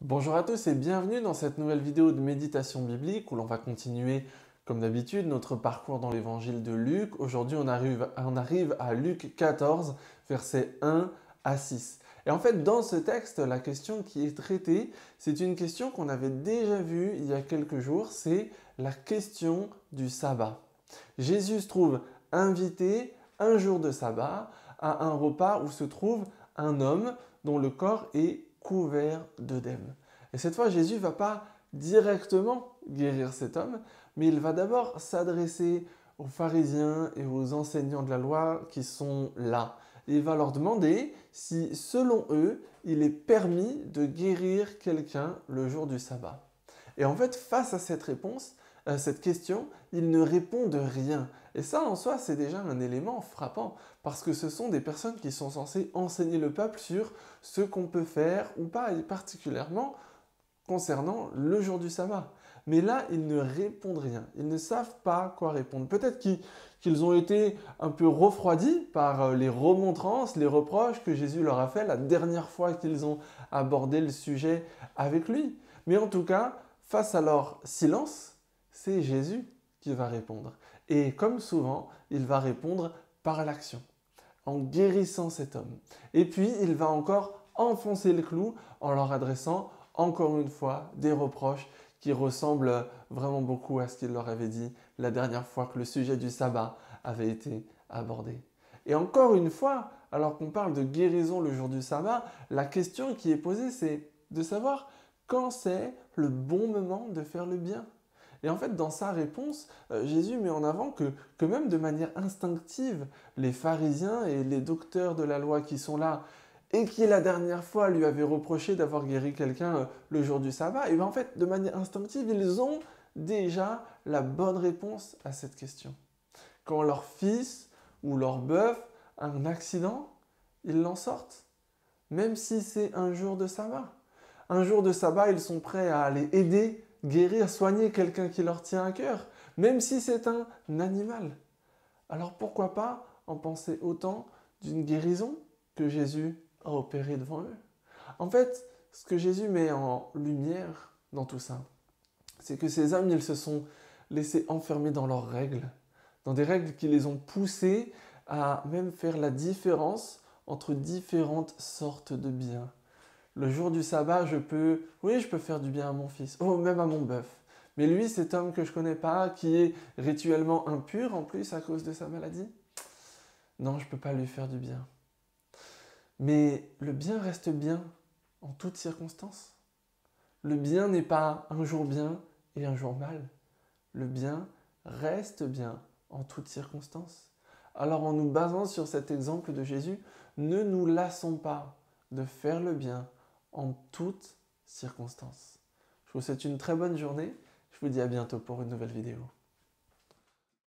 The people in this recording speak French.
Bonjour à tous et bienvenue dans cette nouvelle vidéo de méditation biblique où l'on va continuer comme d'habitude notre parcours dans l'évangile de Luc. Aujourd'hui on arrive à Luc 14 versets 1 à 6. Et en fait dans ce texte la question qui est traitée c'est une question qu'on avait déjà vue il y a quelques jours, c'est la question du sabbat. Jésus se trouve invité un jour de sabbat à un repas où se trouve un homme dont le corps est couvert d'œdème. Et cette fois, Jésus ne va pas directement guérir cet homme, mais il va d'abord s'adresser aux pharisiens et aux enseignants de la loi qui sont là. Et il va leur demander si, selon eux, il est permis de guérir quelqu'un le jour du sabbat. Et en fait, face à cette réponse, cette question, il ne répond de rien. Et ça, en soi, c'est déjà un élément frappant, parce que ce sont des personnes qui sont censées enseigner le peuple sur ce qu'on peut faire ou pas, et particulièrement concernant le jour du sabbat. Mais là, ils ne répondent rien. Ils ne savent pas quoi répondre. Peut-être qu'ils ont été un peu refroidis par les remontrances, les reproches que Jésus leur a fait la dernière fois qu'ils ont abordé le sujet avec lui. Mais en tout cas, face à leur silence, c'est Jésus qui va répondre. Et comme souvent, il va répondre par l'action, en guérissant cet homme. Et puis, il va encore enfoncer le clou en leur adressant encore une fois des reproches qui ressemblent vraiment beaucoup à ce qu'il leur avait dit la dernière fois que le sujet du sabbat avait été abordé. Et encore une fois, alors qu'on parle de guérison le jour du sabbat, la question qui est posée, c'est de savoir quand c'est le bon moment de faire le bien. Et en fait, dans sa réponse, Jésus met en avant que même de manière instinctive, les pharisiens et les docteurs de la loi qui sont là, et qui la dernière fois lui avaient reproché d'avoir guéri quelqu'un le jour du sabbat, et bien en fait, de manière instinctive, ils ont déjà la bonne réponse à cette question. Quand leur fils ou leur bœuf a un accident, ils l'en sortent, même si c'est un jour de sabbat. Un jour de sabbat, ils sont prêts à aller aider, guérir, soigner quelqu'un qui leur tient à cœur, même si c'est un animal. Alors pourquoi pas en penser autant d'une guérison que Jésus a opérée devant eux? En fait, ce que Jésus met en lumière dans tout ça, c'est que ces hommes, ils se sont laissés enfermer dans leurs règles, dans des règles qui les ont poussés à même faire la différence entre différentes sortes de biens. Le jour du sabbat, je peux faire du bien à mon fils, même à mon bœuf. Mais lui, cet homme que je ne connais pas, qui est rituellement impur en plus à cause de sa maladie, non, je ne peux pas lui faire du bien. Mais le bien reste bien en toutes circonstances. Le bien n'est pas un jour bien et un jour mal. Le bien reste bien en toutes circonstances. Alors en nous basant sur cet exemple de Jésus, ne nous lassons pas de faire le bien en toutes circonstances. Je vous souhaite une très bonne journée. Je vous dis à bientôt pour une nouvelle vidéo.